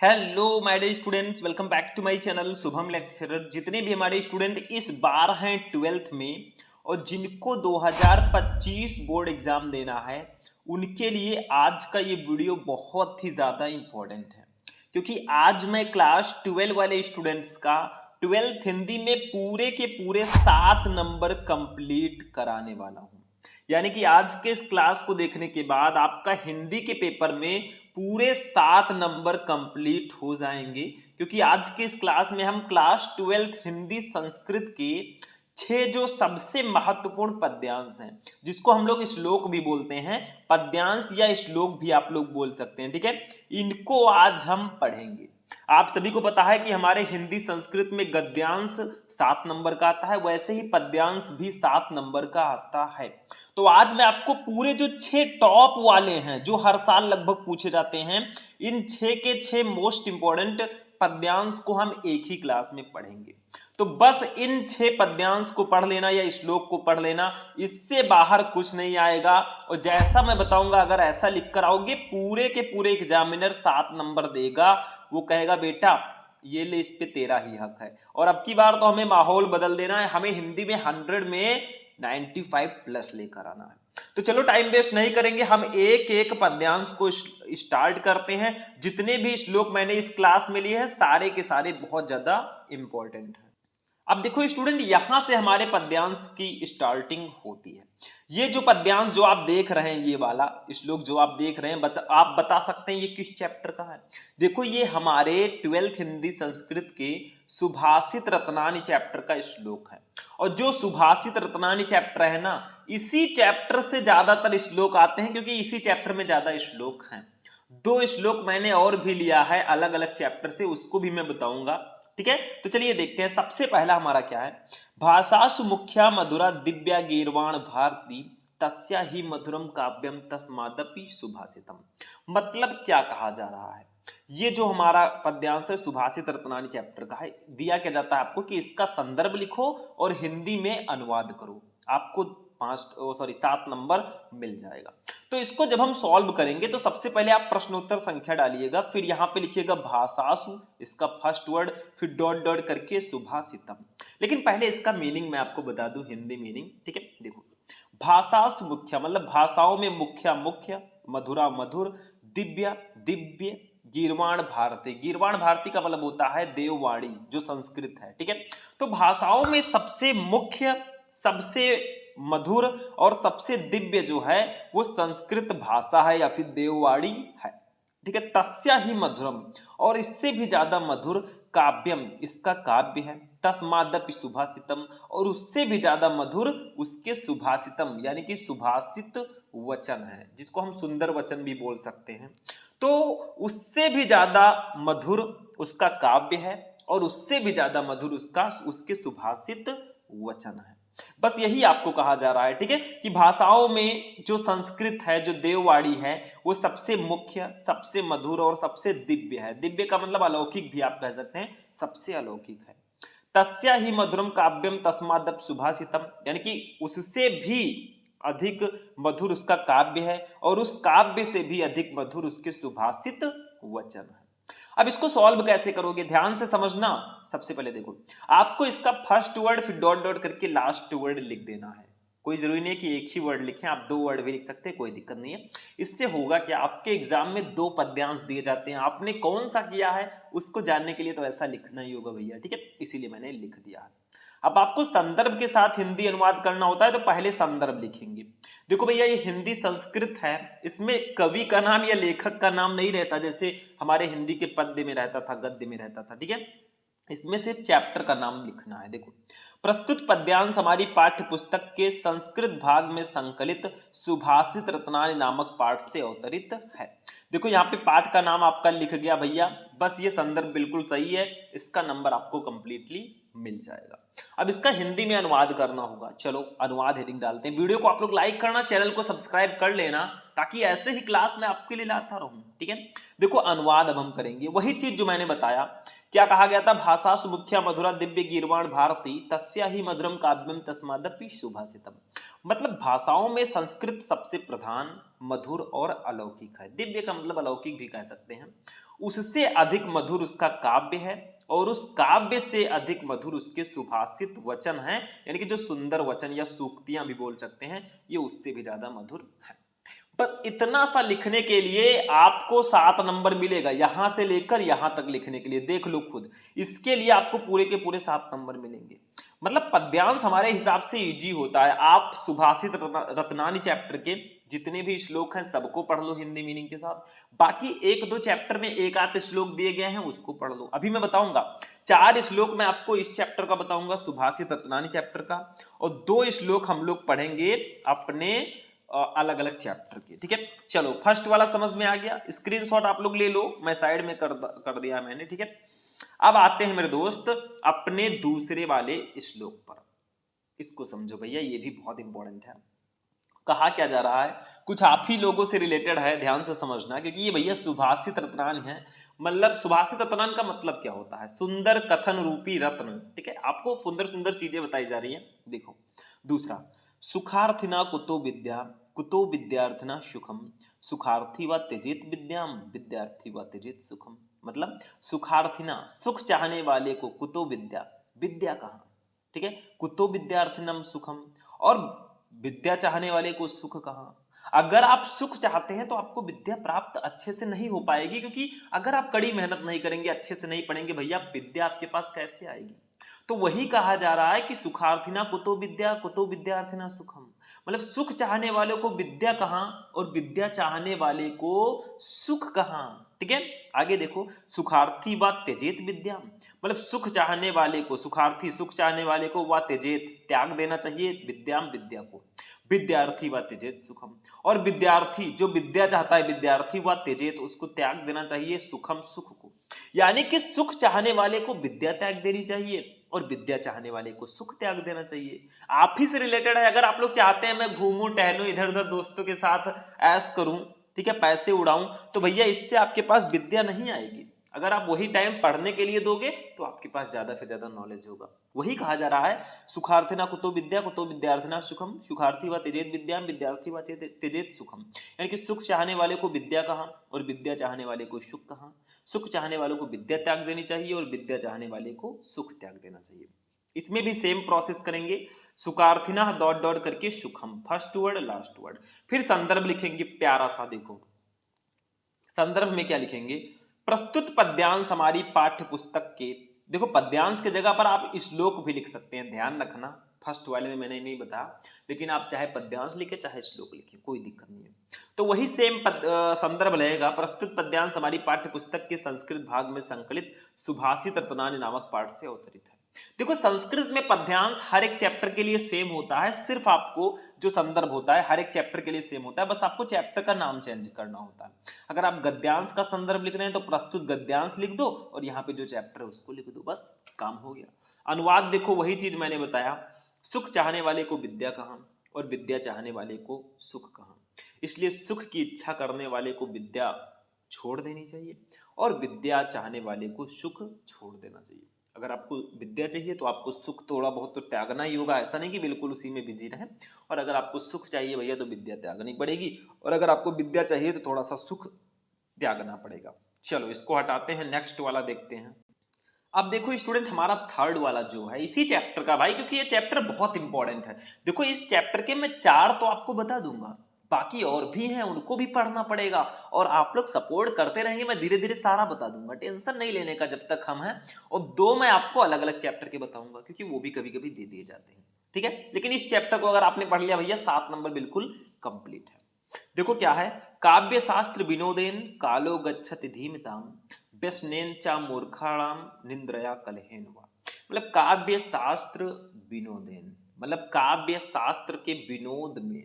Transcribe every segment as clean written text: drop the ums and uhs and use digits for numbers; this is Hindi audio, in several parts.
Hello my dear students, welcome back to my channel Shubham lecturer. जितने भी हमारे स्टूडेंट इस बार हैं 12th में और जिनको 2025 बोर्ड एग्जाम देना है, उनके लिए आज का ये वीडियो बहुत ही ज़्यादा इम्पोर्टेंट है, क्योंकि आज मैं क्लास 12 वाले स्टूडेंट्स का 12th हिंदी में पूरे के पूरे 7 नंबर कंप्लीट कराने वाला हूँ। यानी कि आज के इस क्लास को देखने के बाद आपका हिंदी के पेपर में पूरे 7 नंबर कंप्लीट हो जाएंगे, क्योंकि आज के इस क्लास में हम क्लास 12th हिंदी संस्कृत के 6 जो सबसे महत्वपूर्ण पद्यांश हैं, जिसको हम लोग श्लोक भी बोलते हैं, पद्यांश या श्लोक भी आप लोग बोल सकते हैं, ठीक है। इनको आज हम पढ़ेंगे। आप सभी को पता है कि हमारे हिंदी संस्कृत में गद्यांश 7 नंबर का आता है, वैसे ही पद्यांश भी 7 नंबर का आता है। तो आज मैं आपको पूरे जो 6 टॉप वाले हैं, जो हर साल लगभग पूछे जाते हैं, इन 6 के 6 मोस्ट इंपॉर्टेंट पद्यांश को हम एक ही क्लास में पढ़ेंगे। तो बस इन 6 पद्यांश को पढ़ लेना या श्लोक को पढ़ लेना, इससे बाहर कुछ नहीं आएगा। और जैसा मैं बताऊंगा, अगर ऐसा लिख कर आओगे, पूरे के पूरे एग्जामिनर 7 नंबर देगा। वो कहेगा बेटा ये ले, इस पे तेरा ही हक है। और अब की बार तो हमें माहौल बदल देना है, हमें हिंदी में 100 में 95 प्लस लेकर आना है। तो चलो टाइम वेस्ट नहीं करेंगे, हम एक एक पद्यांश को स्टार्ट करते हैं। जितने भी श्लोक मैंने इस क्लास में लिए हैं, सारे के सारे बहुत ज्यादा इंपॉर्टेंट हैं। अब देखो स्टूडेंट, यहां से हमारे पद्यांश की स्टार्टिंग होती है। ये जो पद्यांश जो आप देख रहे हैं, ये वाला श्लोक जो आप देख रहे हैं, आप बता सकते हैं ये किस चैप्टर का है? देखो, ये हमारे 12th हिंदी संस्कृत के सुभाषित रत्नानी चैप्टर का श्लोक है। और जो सुभाषित रत्नानी चैप्टर है ना, इसी चैप्टर से ज्यादातर श्लोक आते हैं, क्योंकि इसी चैप्टर में ज्यादा श्लोक हैं। 2 श्लोक मैंने और भी लिया है अलग अलग चैप्टर से, उसको भी मैं बताऊंगा, ठीक है। तो चलिए देखते हैं। सबसे पहला हमारा क्या है? भाषासु मुख्या मधुरा दिव्या गीर्वाण भारती तस्या ही मधुरम काव्यम तस्मादपि सुभाषितम। मतलब क्या कहा जा रहा है? ये जो हमारा पद्यांश है सुभाषित रत्नानी चैप्टर का है, दिया क्या जाता है आपको कि इसका संदर्भ लिखो और हिंदी में अनुवाद करो, आपको 7 नंबर मिल जाएगा। तो इसको जब हम सॉल्व करेंगे, तो सबसे पहले आप प्रश्नोत्तर संख्या डालिएगा, फिर यहां पे लिखिएगा भाषासु, इसका फर्स्ट वर्ड, फिर डॉट डॉट करके सुभाषितम। लेकिन पहले इसका मीनिंग मैं आपको बता दूं, हिंदी मीनिंग, ठीक है। देखो, भाषासु मुख्य मतलब भाषाओं में मुख्य मुख्य, मधुरा मधुर, दिव्या दिव्य, गीर्वाण भारती, गीर्वाण भारती का मतलब होता है देववाणी, जो संस्कृत है, ठीक है। तो भाषाओं में सबसे मुख्य, सबसे मधुर और सबसे दिव्य जो है वो संस्कृत भाषा है या फिर देववाणी है, ठीक है। तस्या ही मधुरम, और इससे भी ज्यादा मधुर, काव्यम, इसका काव्य है, तस्मादपि सुभाषितम, और उससे भी ज्यादा मधुर उसके सुभाषितम यानी कि सुभाषित वचन है, जिसको हम सुंदर वचन भी बोल सकते हैं। तो उससे भी ज्यादा मधुर उसका काव्य है, और उससे भी ज्यादा मधुर उसके सुभाषित वचन है। बस यही आपको कहा जा रहा है, ठीक है, कि भाषाओं में जो संस्कृत है, जो देववाणी है, वो सबसे मुख्य, सबसे मधुर और सबसे दिव्य है। दिव्य का मतलब अलौकिक भी आप कह सकते हैं, सबसे अलौकिक है। तस्या ही मधुरम काव्यम तस्मादप सुभाषितम, यानी कि उससे भी अधिक मधुर उसका काव्य है, और उस काव्य से भी अधिक मधुर उसके सुभाषित वचन है। अब इसको सॉल्व कैसे करोगे, ध्यान से समझना। सबसे पहले देखो, आपको इसका फर्स्ट वर्ड फिर डॉट डॉट करके लास्ट वर्ड लिख देना है। कोई जरूरी नहीं है कि एक ही वर्ड लिखें, आप 2 वर्ड भी लिख सकते हैं, कोई दिक्कत नहीं है। इससे होगा कि आपके एग्जाम में 2 पद्यांश दिए जाते हैं, आपने कौन सा किया है उसको जानने के लिए तो ऐसा लिखना ही होगा भैया, ठीक है, इसीलिए मैंने लिख दिया है। अब आपको संदर्भ के साथ हिंदी अनुवाद करना होता है, तो पहले संदर्भ लिखेंगे। देखो भैया, ये हिंदी संस्कृत है, इसमें कवि का नाम या लेखक का नाम नहीं रहता, जैसे हमारे हिंदी के पद्य में रहता था, गद्य में रहता था, ठीक है। इसमें सिर्फ चैप्टर का नाम लिखना है। देखो, प्रस्तुत पद्यांश हमारी पाठ्य पुस्तक के संस्कृत भाग में संकलित सुभाषित रत्नानी नामक पाठ से अवतरित है। देखो, यहाँ पे पाठ का नाम आपका लिख गया भैया, बस ये संदर्भ बिल्कुल सही है, इसका नंबर आपको कंप्लीटली मिल जाएगा। अब इसका हिंदी में अनुवाद करना होगा। चलो अनुवाद हेडिंग डालते हैं। वीडियो को आप लोग लाइक करना, चैनल को सब्सक्राइब कर लेना, ताकि ऐसे ही क्लास मैं आपके लिए लाता रहूं, ठीक है। देखो, अनुवाद अब हम करेंगे वही चीज जो मैंने बताया। क्या कहा गया था? भाषा सुमुख्या मधुरा दिव्य गीर्वाण भारती तस्या ही मधुरम काव्यम तस्मादपि सुभाषितम। मतलब भाषाओं में संस्कृत सबसे प्रधान, मधुर और अलौकिक है। दिव्य का मतलब अलौकिक भी कह सकते हैं। उससे अधिक मधुर उसका काव्य है और उस काव्य से अधिक मधुर उसके सुभाषित वचन हैं, यानी कि जो सुंदर वचन या सूक्तियां भी बोल सकते हैं, ये उससे भी ज्यादा मधुर है। बस इतना सा लिखने के लिए आपको 7 नंबर मिलेगा, यहां से लेकर यहां तक लिखने के लिए, देख लो खुद। इसके लिए आपको पूरे के पूरे 7 नंबर मिलेंगे। मतलब पद्यांश हमारे हिसाब से इजी होता है। आप सुभाषित रत्नानी चैप्टर के जितने भी श्लोक हैं सबको पढ़ लो हिंदी मीनिंग के साथ। बाकी एक दो चैप्टर में एक आध श्लोक दिए गए हैं उसको पढ़ लो। अभी मैं बताऊंगा 4 श्लोक मैं आपको इस चैप्टर का बताऊंगा, सुभाषित रत्नानी चैप्टर का, और 2 श्लोक हम लोग पढ़ेंगे अपने अलग अलग चैप्टर के। ठीक है, चलो फर्स्ट वाला समझ में आ गया, स्क्रीनशॉट आप लोग ले लो, मैं साइड में कर दिया मैंने। ठीक है, अब आते हैं मेरे दोस्त अपने दूसरे वाले श्लोक पर। इसको समझो भैया, ये भी बहुत इंपॉर्टेंट है। कहा क्या जा रहा है, कुछ आप ही लोगों से रिलेटेड है, ध्यान से समझना, क्योंकि ये भैया सुभाषित रत्नान है। मतलब सुभाषित रत्नान का मतलब क्या होता है, सुंदर कथन रूपी रत्न। ठीक है, आपको सुंदर सुंदर चीजें बताई जा रही है। देखो दूसरा, सुखार्थिना कुतो विद्यार्थिना सुखम, सुखार्थी व त्यजेत विद्याम, विद्यार्थी व त्यजेत सुखम। मतलब सुखार्थिना, सुख चाहने वाले को, कुतो विद्या, विद्या कहाँ, ठीक है, कुतो विद्यार्थिनम सुखम, और विद्या चाहने वाले को सुख कहाँ। अगर आप सुख चाहते हैं तो आपको विद्या प्राप्त अच्छे से नहीं हो पाएगी, क्योंकि अगर आप कड़ी मेहनत नहीं करेंगे, अच्छे से नहीं पढ़ेंगे, भैया विद्या आपके पास कैसे आएगी। तो वही कहा जा रहा है कि सुखार्थिना कुतो विद्या, कुतो विद्यार्थिना सुखम। मतलब सुख चाहने वाले को विद्या कहाँ और विद्या चाहने वाले को सुख कहाँ। ठीक है, आगे देखो, सुखार्थी व त्यजेत विद्या, मतलब सुख चाहने वाले को, सुखार्थी सुख चाहने वाले को, व त्यजेत त्याग देना चाहिए, विद्याम विद्या को, विद्यार्थी व त्यजेत सुखम, और विद्यार्थी जो विद्या चाहता है, विद्यार्थी व त्यजेत उसको त्याग देना चाहिए सुखम, सुख को। यानी कि सुख चाहने वाले को विद्या त्याग देनी चाहिए और विद्या चाहने वाले को सुख त्याग देना चाहिए। आप ही से रिलेटेड है। अगर आप लोग चाहते हैं मैं घूमूं टहलूं इधर उधर दोस्तों के साथ ऐश करूं, ठीक है, पैसे उड़ाऊं, तो भैया इससे आपके पास विद्या नहीं आएगी। अगर आप वही टाइम पढ़ने के लिए दोगे तो आपके पास ज्यादा से ज्यादा नॉलेज होगा। वही कहा जा रहा है, सुखार्थिना कुतो विद्या, कुतो विद्यार्थिना सुखम, सुखार्थी व त्यजेत विद्याम, विद्यार्थी व त्यजेत सुखम। यानी कि सुख चाहने वाले को विद्या कहाँ और विद्या चाहने वाले को सुख कहाँ। सुख चाहने वालों को विद्या त्याग देनी चाहिए और विद्या चाहने वाले को सुख त्याग देना चाहिए। इसमें भी सेम प्रोसेस करेंगे, सुखार्थिना डॉट डॉट करके सुखम, फर्स्ट वर्ड लास्ट वर्ड, फिर संदर्भ लिखेंगे प्यारा सा। देखो संदर्भ में क्या लिखेंगे, प्रस्तुत पद्यांश हमारी पाठ्य पुस्तक के, देखो पद्यांश के जगह पर आप श्लोक भी लिख सकते हैं, ध्यान रखना, फर्स्ट वाले में मैंने नहीं बताया, लेकिन आप चाहे पद्यांश लिखे चाहे श्लोक लिखे कोई दिक्कत नहीं है। तो वही सेम संदर्भ रहेगा, प्रस्तुत पद्यांश हमारी पाठ्य पुस्तक के संस्कृत भाग में संकलित सुभाषित रत्नानी नामक पाठ से अवतरित है। देखो संस्कृत में पद्यांश हर एक चैप्टर के लिए सेम होता है, सिर्फ आपको जो संदर्भ होता है हर एक चैप्टर के लिए सेम होता है, बस आपको चैप्टर का नाम चेंज करना होता है। अगर आप गद्यांश का संदर्भ लिख रहे हैं तो प्रस्तुत गद्यांश लिख दो और यहाँ पे जो चैप्टर है उसको लिख दो, बस काम हो गया। अनुवाद देखो वही चीज मैंने बताया, सुख चाहने वाले को विद्या कहाँ और विद्या चाहने वाले को सुख कहाँ, इसलिए सुख की इच्छा करने वाले को विद्या छोड़ देनी चाहिए और विद्या चाहने वाले को सुख छोड़ देना चाहिए। अगर आपको विद्या चाहिए तो आपको सुख थोड़ा बहुत तो त्यागना ही होगा, ऐसा नहीं कि बिल्कुल उसी में बिजी रहें। और अगर आपको सुख चाहिए भैया तो विद्या त्यागनी पड़ेगी, और अगर आपको विद्या चाहिए तो थोड़ा सा सुख त्यागना पड़ेगा। चलो इसको हटाते हैं, नेक्स्ट वाला देखते हैं। अब देखो स्टूडेंट हमारा थर्ड वाला जो है इसी चैप्टर का भाई, क्योंकि ये चैप्टर बहुत इंपॉर्टेंट है। देखो इस चैप्टर के मैं 4 तो आपको बता दूंगा, बाकी और भी हैं उनको भी पढ़ना पड़ेगा, और आप लोग सपोर्ट करते रहेंगे, मैं धीरे धीरे सारा बता दूंगा, टेंशन नहीं लेने का जब तक हम हैं। और 2 मैं आपको अलग अलग चैप्टर के बताऊंगा, क्योंकि वो भी कभी कभी दे दिए जाते हैं। ठीक है, लेकिन इस चैप्टर को अगर आपने पढ़ लिया भैया 7 नंबर बिल्कुल कंप्लीट है। देखो क्या है, काव्य शास्त्र विनोदेन कालो गच्छति धीमताम, व्यसनेन चा मूर्खाणाम निंद्रया कलहेन वा। मतलब काव्य शास्त्र विनोदेन, मतलब काव्य शास्त्र के विनोद में,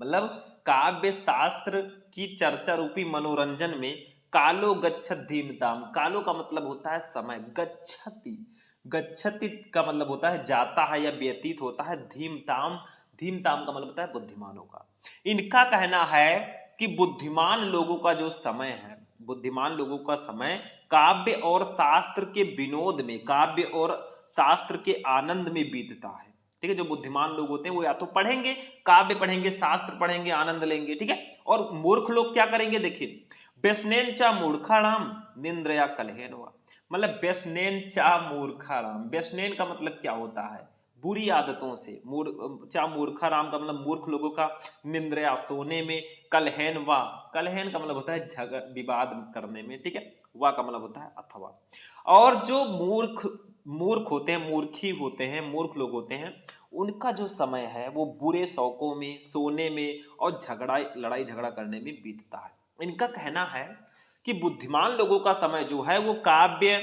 मतलब काव्य शास्त्र की चर्चा रूपी मनोरंजन में, कालो गच्छति धीमताम, कालो का मतलब होता है समय, गच्छति, गच्छति का मतलब होता है जाता है या व्यतीत होता है, धीमताम, धीमताम का मतलब होता है बुद्धिमानों का। इनका कहना है कि बुद्धिमान लोगों का जो समय है, बुद्धिमान लोगों का समय काव्य और शास्त्र के विनोद में, काव्य और शास्त्र के आनंद में बीतता है। ठीक है। जो बुद्धिमान लोग होते हैं वो या तो पढ़ेंगे, काव्य पढ़ेंगे, शास्त्र पढ़ेंगे, आनंद लेंगे, ठीक है। और मूर्ख लोग क्या करेंगे, देखिए, व्यसनेन चा मूर्खाणाम निंद्रया कलहेन हुआ। मतलब व्यसनेन चा मूर्खाणाम, व्यसनेन का मतलब क्या होता है, बुरी आदतों से, चा मूर्खाराम का मतलब मूर्ख लोगों का, निंद्रया सोने में, कलहेन वा, कलहेन का मतलब होता है झगड़ विवाद करने में, ठीक है। वा का मतलब होता है अथवा। और जो मूर्ख होते हैं, मूर्खी होते हैं, मूर्ख लोग होते हैं, उनका जो समय है वो बुरे शौकों में, सोने में और लड़ाई झगड़ा करने में बीतता है। इनका कहना है कि बुद्धिमान लोगों का समय जो है वो काव्य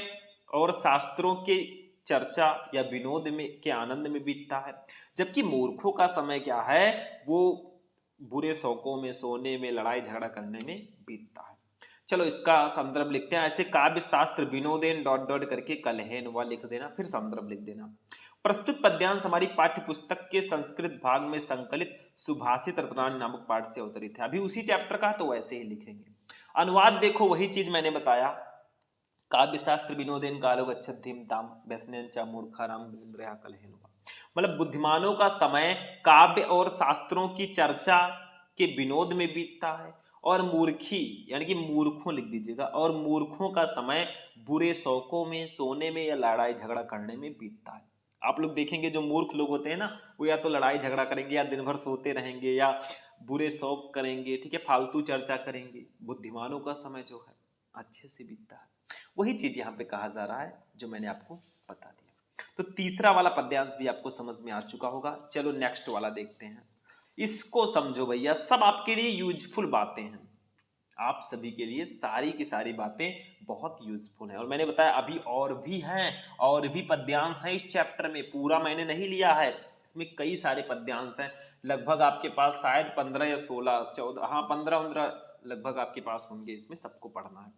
और शास्त्रों के चर्चा या विनोद में के आनंद में बीतता है, जबकि मूर्खों का समय क्या है, वो बुरे शौकों में, सोने में, लड़ाई झगड़ा करने में बीतता है। चलो इसका संदर्भ लिखते हैं। ऐसे काव्य शास्त्र विनोदेन डॉट डॉट करके कलहेन व लिख देना, फिर संदर्भ लिख देना। प्रस्तुत पद्यांश हमारी पाठ्य पुस्तक के संस्कृत भाग में संकलित सुभाषित रत्नावली नामक पाठ से अवतरित है। अभी उसी चैप्टर का, तो वैसे ही लिखेंगे। अनुवाद देखो, वही चीज मैंने बताया, काव्य शास्त्र विनोदेन कालो गच्छद्धीम ताम व्यसनेन च मूर्खानाम निंद्रया कलहेन वा। मतलब बुद्धिमानों का समय काव्य और शास्त्रों की चर्चा के विनोद में बीतता है, और मूर्खी यानी कि मूर्खों लिख दीजिएगा, और मूर्खों का समय बुरे शौकों में, सोने में या लड़ाई झगड़ा करने में बीतता है। आप लोग देखेंगे जो मूर्ख लोग होते हैं ना, वो या तो लड़ाई झगड़ा करेंगे, या दिन भर सोते रहेंगे, या बुरे शौक करेंगे, ठीक है, फालतू चर्चा करेंगे। बुद्धिमानों का समय जो है अच्छे से बीतता है। वही चीज यहाँ पे कहा जा रहा है जो मैंने आपको बता दिया। तो तीसरा वाला पद्यांश भी आपको समझ में आ चुका होगा। चलो नेक्स्ट वाला देखते हैं। इसको समझो भैया, सब आपके लिए यूजफुल बातें हैं, आप सभी के लिए सारी की सारी बातें बहुत यूजफुल हैं। और मैंने बताया अभी और भी हैं, और भी पद्यांश हैं इस चैप्टर में, पूरा मैंने नहीं लिया है, इसमें कई सारे पद्यांश हैं। लगभग आपके पास शायद 15 या 16, 14, हाँ 15 लगभग आपके पास होंगे, इसमें सबको पढ़ना है।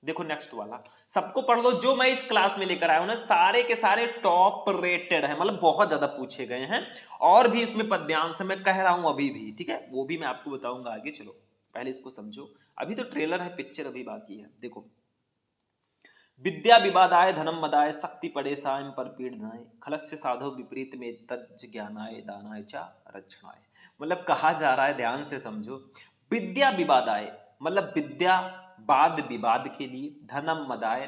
देखो नेक्स्ट वाला, सबको पढ़ लो। जो मैं इस क्लास में लेकर आया हूं ना, सारे के सारे टॉप रेटेड है, मतलब बहुत ज्यादा पूछे गए हैं। और भी इसमें पद्यांश मैं कह रहा हूं अभी भी, ठीक है, वो भी मैं आपको बताऊंगा आगे। चलो पहले इसको समझो, अभी तो ट्रेलर है, पिक्चर अभी बाकी है। देखो, विद्या विवादाय धनम मदाय शक्ति पड़ेसाय पर पीड़नाय खलस्य साधो विपरीत में तज्ज ज्ञानाय दानाय चा रक्षणाय। मतलब कहा जा रहा है, ध्यान से समझो, विद्या विवादाय मतलब विद्या वाद विवाद के लिए, धनम मदाय,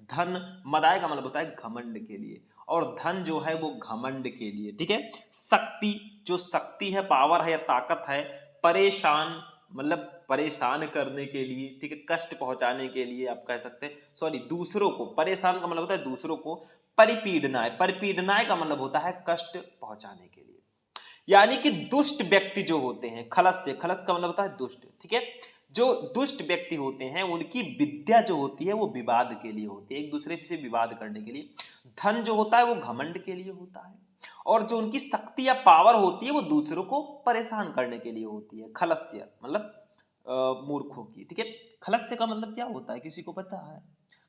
धन मदाय का मतलब होता है घमंड के लिए, और धन जो है वो घमंड के लिए, ठीक है। शक्ति, जो शक्ति है, पावर है या ताकत है, परेशान मतलब परेशान करने के लिए, ठीक है, कष्ट पहुंचाने के लिए आप कह सकते हैं, सॉरी दूसरों को, परेशान का मतलब होता है दूसरों को, परिपीड़नाय, परिपीड़नाय का मतलब होता है कष्ट पहुंचाने के लिए। यानी कि दुष्ट व्यक्ति जो होते हैं, खलस से, खलस का मतलब होता है दुष्ट, ठीक है। जो दुष्ट व्यक्ति होते हैं उनकी विद्या जो होती है वो विवाद के लिए होती है, एक दूसरे से विवाद करने के लिए। धन जो होता है वो घमंड के लिए होता है, और जो उनकी शक्ति या पावर होती है वो दूसरों को परेशान करने के लिए होती है। खलस्य मतलब मूर्खों की, ठीक है। खलस्य का मतलब क्या होता है, किसी को पता है?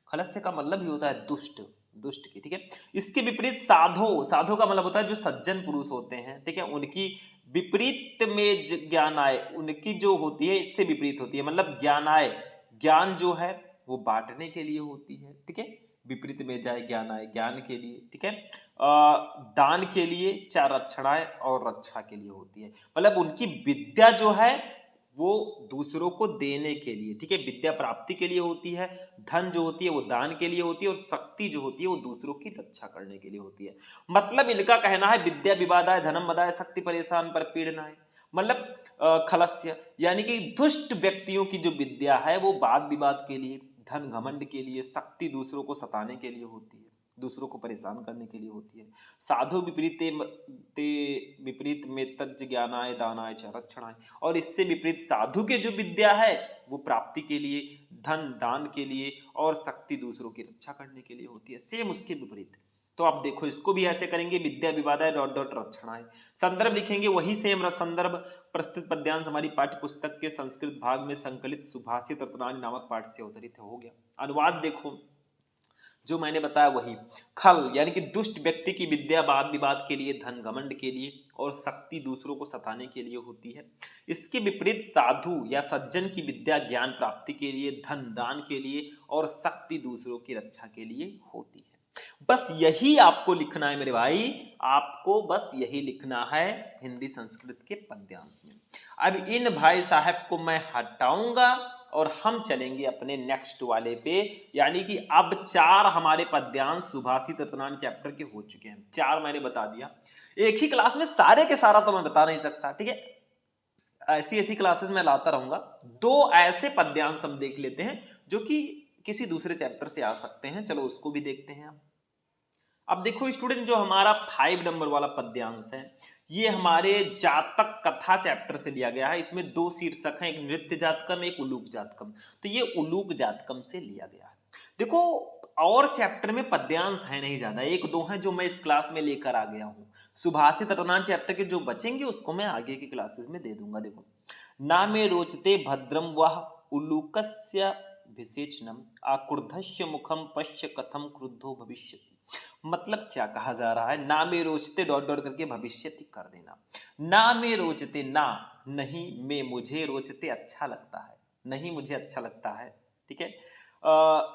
खलस्य का मतलब ही होता है दुष्ट, दुष्ट की, ठीक है। इसके विपरीत साधो, साधो का मतलब होता है जो सज्जन पुरुष होते हैं, ठीक है, उनकी विपरीत में ज्ञानाय, उनकी जो होती है इससे विपरीत होती है, मतलब ज्ञानाय, ज्ञान जो है वो बांटने के लिए होती है, ठीक है। विपरीत में जाए ज्ञानाय, ज्ञान के लिए, ठीक है। दान के लिए, चार रक्षणाएं और रक्षा के लिए होती है। मतलब उनकी विद्या जो है वो दूसरों को देने के लिए, ठीक है, विद्या प्राप्ति के लिए होती है। धन जो होती है वो दान के लिए होती है, और शक्ति जो होती है वो दूसरों की रक्षा करने के लिए होती है। मतलब इनका कहना है विद्या विवादाय धनम मदाय शक्ति परेशान पर पीड़नाय, मतलब खलस्य यानी कि दुष्ट व्यक्तियों की जो विद्या है वो वाद विवाद के लिए, धन घमंड के लिए, शक्ति दूसरों को सताने के लिए होती है, दूसरों को परेशान करने के लिए होती है। साधु विपरीत में तज्ज ज्ञानाय दानाय च रक्षणाय, और इससे विपरीत साधु के जो विद्या है वो प्राप्ति के लिए, धन दान के लिए, और शक्ति दूसरों की रक्षा करने के लिए होती है। सेम उसके विपरीत। तो आप देखो इसको भी ऐसे करेंगे, विद्या विवादाय डॉट डॉट रक्षणाय। संदर्भ लिखेंगे वही सेम संदर्भ। प्रस्तुत पद्यांश हमारी पाठ्य पुस्तक के संस्कृत भाग में संकलित सुभाषित रत्नावली नामक पाठ से अवतरित हो गया। अनुवाद देखो, जो मैंने बताया वही। खल यानी कि दुष्ट व्यक्ति की विद्या वाद विवाद के लिए, धन घमंड के लिए, और शक्ति दूसरों को सताने के लिए होती है। इसके विपरीत साधु या सज्जन की विद्या ज्ञान प्राप्ति के लिए, धन दान के लिए, और शक्ति दूसरों की रक्षा के लिए होती है। बस यही आपको लिखना है मेरे भाई, आपको बस यही लिखना है हिंदी संस्कृत के पद्यांश में। अब इन भाई साहब को मैं हटाऊंगा और हम चलेंगे अपने नेक्स्ट वाले पे, यानी कि अब 4 हमारे पद्यांश सुभाषित रत्नानी चैप्टर के हो चुके हैं। 4 मैंने बता दिया, एक ही क्लास में सारे के सारा तो मैं बता नहीं सकता, ठीक है, ऐसी ऐसी क्लासेस में लाता रहूंगा। 2 ऐसे पद्यांश हम देख लेते हैं जो कि किसी दूसरे चैप्टर से आ सकते हैं, चलो उसको भी देखते हैं। अब देखो स्टूडेंट, जो हमारा 5 नंबर वाला पद्यांश है, ये हमारे जातक कथा चैप्टर से लिया गया है। इसमें 2 शीर्षक हैं, एक नृत्य जातकम, एक उलूक जातकम। तो ये उलूक जातकम से लिया गया है। देखो और चैप्टर में पद्यांश है नहीं ज्यादा, 1-2 हैं जो मैं इस क्लास में लेकर आ गया हूं। सुभाषित रत्नान चैप्टर के जो बचेंगे उसको मैं आगे की क्लासेस में दे दूंगा। देखो, ना में रोचते भद्रम वह उलूकस्य विसेचनम आक्रुद्धस्य मुखम पश्य कथम क्रुद्धो भविष्यति। मतलब क्या कहा जा रहा है, ना में रोचते डॉट डॉट करके भविष्यति कर देना। ना में रोचते, ना नहीं, में मुझे, रोचते अच्छा लगता है, नहीं मुझे अच्छा लगता है, ठीक है।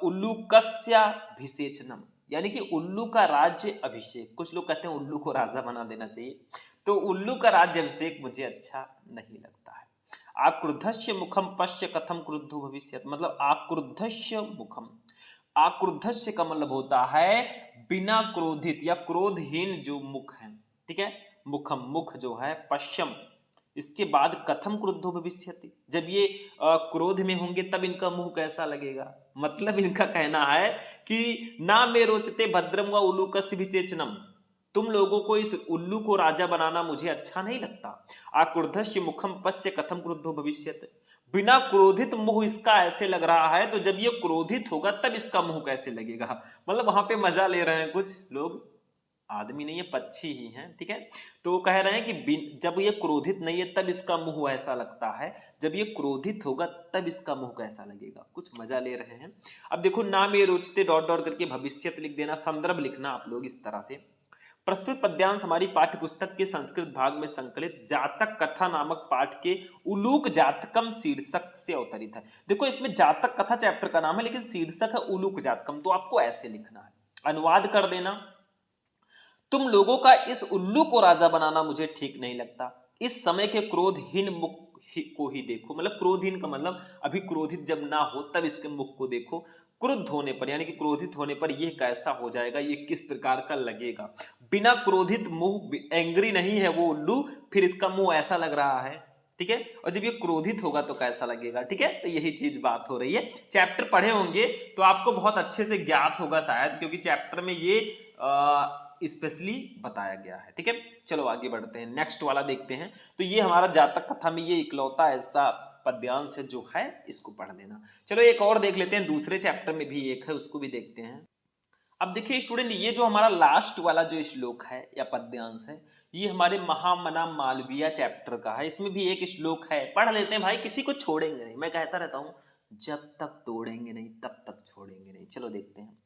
उल्लूकस्याभिषेचनम, यानी कि उल्लू का राज्य अभिषेक, कुछ लोग कहते हैं उल्लू को राजा बना देना चाहिए, तो उल्लू का राज्य अभिषेक मुझे अच्छा नहीं लगता है। आक्रुद्धस्य मुखम पश्य कथम क्रुद्धो भविष्यत, मतलब आक्रुद्धस्य मुखम, आक्रुद्धस्य का मतलब होता है बिना क्रोधित या क्रोधहीन जो मुख है, ठीक है, मुखम मुख जो है, पश्यम इसके बाद कथम क्रुद्धो भविष्यति, जब ये क्रोध में होंगे तब इनका मुंह कैसा लगेगा। मतलब इनका कहना है कि ना में रोचते भद्रम व उल्लूकस्य विचेचनम, तुम लोगों को इस उल्लू को राजा बनाना मुझे अच्छा नहीं लगता। आक्रुद्धस्य मुखम पश्य कथम क्रुद्धो भविष्यति, बिना क्रोधित मुंह इसका ऐसे लग रहा है, तो जब ये क्रोधित होगा तब इसका मुंह कैसे लगेगा। मतलब वहां पे मजा ले रहे हैं कुछ लोग, आदमी नहीं है पक्षी ही हैं, ठीक है। तो वो कह रहे हैं कि जब ये क्रोधित नहीं है तब इसका मुंह ऐसा लगता है, जब ये क्रोधित होगा तब इसका मुंह कैसा लगेगा, कुछ मजा ले रहे हैं। अब देखो, ना में रोचते डॉट डॉट करके भविष्यत लिख देना, संदर्भ लिखना आप लोग इस तरह से। प्रस्तुत पद्यांश हमारी पाठ्य पुस्तक के संस्कृत भाग में संकलित जातक कथा नामक पाठ के उलूक जातकम शीर्षक से अवतरित है। देखो इसमें जातक कथा चैप्टर का नाम है, लेकिन शीर्षक है उलूक जातकम, तो आपको ऐसे लिखना है। अनुवाद कर देना, तुम लोगों का इस उल्लू को राजा बनाना मुझे ठीक नहीं लगता। इस समय के क्रोधहीन मुख को ही देखो, मतलब क्रोधहीन का मतलब अभी क्रोधित जब ना हो तब इसके मुख को देखो, क्रुद्ध होने पर यानी कि क्रोधित होने पर यह कैसा हो जाएगा, ये किस प्रकार का लगेगा। बिना क्रोधित मुंह, एंग्री नहीं है वो उल्लू, फिर इसका मुंह ऐसा लग रहा है, ठीक है, और जब ये क्रोधित होगा तो कैसा लगेगा, ठीक है। तो यही चीज बात हो रही है। चैप्टर पढ़े होंगे तो आपको बहुत अच्छे से ज्ञात होगा शायद, क्योंकि चैप्टर में ये स्पेशली बताया गया है, ठीक है। चलो आगे बढ़ते हैं, नेक्स्ट वाला देखते हैं। तो ये हमारा जातक कथा में ये इकलौता ऐसा पद्यांश है जो है, इसको पढ़ लेना। चलो एक और देख लेते हैं, दूसरे चैप्टर में भी एक है, उसको भी देखते हैं। अब देखिए स्टूडेंट, ये जो हमारा लास्ट वाला जो श्लोक है या पद्यांश है, ये हमारे महामना मालवीय चैप्टर का है। इसमें भी एक श्लोक है, पढ़ लेते हैं भाई, किसी को छोड़ेंगे नहीं, मैं कहता रहता हूं जब तक तोड़ेंगे नहीं तब तक छोड़ेंगे नहीं। चलो देखते हैं।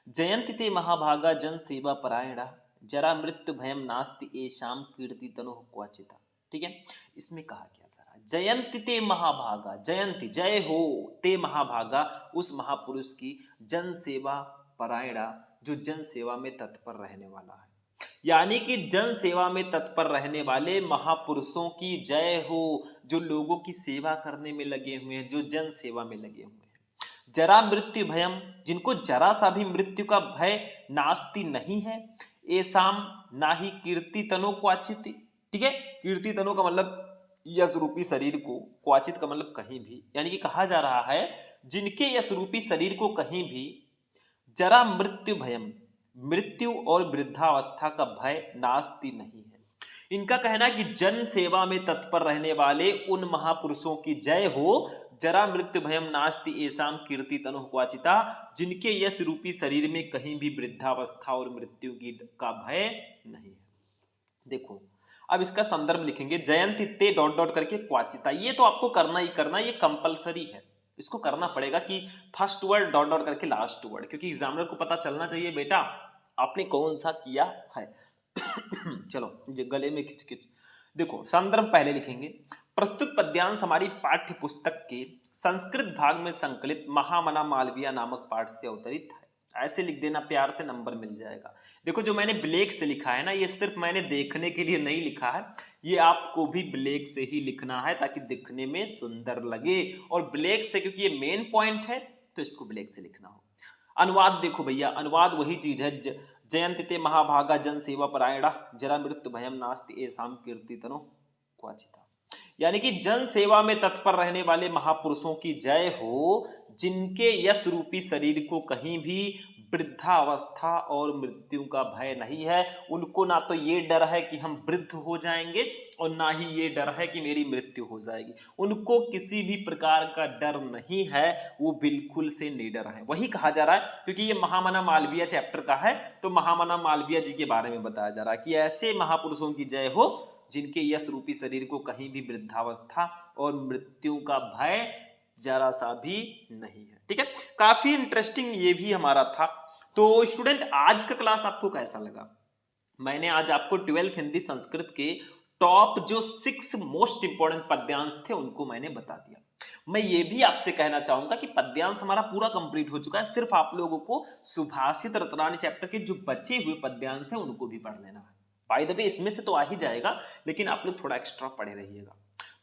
जयंति ते महाभागा जन सेवा परायणा जरा मृत्यु भयम नास्ति एशाम कीर्ति तनु क्वचिता, ठीक है। इसमें कहा क्या जा रहा है, जयंति ते महाभागा, जयंती जय हो, ते महाभागा उस महापुरुष की, जन सेवा परायणा जो जन सेवा में तत्पर रहने वाला है, यानी कि जन सेवा में तत्पर रहने वाले महापुरुषों की जय हो, जो लोगों की सेवा करने में लगे हुए हैं, जो जन सेवा में लगे हुए हैं। जरा मृत्यु भयम, जिनको जरा सा भी मृत्यु का भय नास्ति नहीं है, एसाम ना ही कीर्ति तनो क्वाचित, ठीक है। कीर्ति तनो का मतलब यश रूपी शरीर को, क्वाचित का मतलब कहीं भी, यानी कि कहा जा रहा है जिनके यश रूपी शरीर को कहीं भी जरा मृत्यु भयम, मृत्यु और वृद्धावस्था का भय नास्ति नहीं है। इनका कहना है कि जन सेवा में तत्पर रहने वाले उन महापुरुषों की जय हो, जरा मृत्यु भयम नास्ति एसाम कीर्ति तनु क्वाचिता, जिनके यश रूपी शरीर में कहीं भी वृद्धावस्था और मृत्यु की का भय नहीं है। देखो अब इसका संदर्भ लिखेंगे, जयंती ते डॉट डॉट करके क्वाचिता, ये तो आपको करना ही करना, ये कंपलसरी है, इसको करना पड़ेगा कि फर्स्ट वर्ड डॉट डॉट करके लास्ट वर्ड, क्योंकि एग्जामिनर को पता चलना चाहिए बेटा आपने कौन सा किया है। चलो गले में खिचखिच। देखो संदर्भ पहले लिखेंगे, प्रस्तुत पद्यांश हमारी पाठ्य पुस्तक के संस्कृत भाग में संकलित महामना मालवीय नामक पाठ से अवतरित है। ऐसे लिख देना, प्यार से नंबर मिल जाएगा। देखो जो मैंने ब्लैक से लिखा है ना, ये सिर्फ मैंने देखने के लिए नहीं लिखा है, ये आपको भी ब्लैक से ही लिखना है ताकि दिखने में सुंदर लगे। और ब्लैक से, क्योंकि ये मेन पॉइंट है, तो इसको ब्लैक से लिखना हो। अनुवाद देखो भैया, अनुवाद वही चीज है, जयंति ते महाभागा जन सेवा परायणा जरा मृत्यु भयम नास्ति एसाम कीर्तितनो क्वाचिता। यानी कि जन सेवा में तत्पर रहने वाले महापुरुषों की जय हो, जिनके यश रूपी शरीर को कहीं भी वृद्धावस्था और मृत्यु का भय नहीं है। उनको ना तो ये डर है कि हम वृद्ध हो जाएंगे और ना ही ये डर है कि मेरी मृत्यु हो जाएगी। उनको किसी भी प्रकार का डर नहीं है, वो बिल्कुल से निडर है। वही कहा जा रहा है, क्योंकि ये महामना मालवीय चैप्टर का है, तो महामना मालवीय जी के बारे में बताया जा रहा है कि ऐसे महापुरुषों की जय हो जिनके यश रूपी शरीर को कहीं भी वृद्धावस्था और मृत्यु का भय जरा सा भी नहीं है। ठीक है, काफी इंटरेस्टिंग ये भी हमारा था। तो स्टूडेंट, आज का क्लास आपको कैसा लगा? मैंने आज आपको 12th हिंदी संस्कृत के टॉप जो 6 मोस्ट इंपॉर्टेंट पद्यांश थे उनको मैंने बता दिया। मैं ये भी आपसे कहना चाहूंगा कि पद्यांश हमारा पूरा कंप्लीट हो चुका है, सिर्फ आप लोगों को सुभाषित रत्नावली चैप्टर के जो बचे हुए पद्यांश हैं उनको भी पढ़ लेना है। बाय द वे इसमें से तो आ ही जाएगा, लेकिन आप लोग थोड़ा एक्स्ट्रा पढ़े रहिएगा।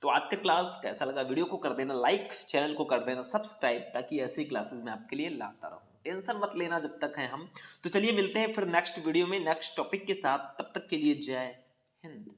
तो आज का क्लास कैसा लगा? वीडियो को कर देना लाइक, चैनल को कर देना सब्सक्राइब, ताकि ऐसी क्लासेस मैं आपके लिए लाता रहूं। टेंशन मत लेना जब तक हैं हम। तो चलिए मिलते हैं फिर नेक्स्ट वीडियो में नेक्स्ट टॉपिक के साथ। तब तक के लिए जय हिंद।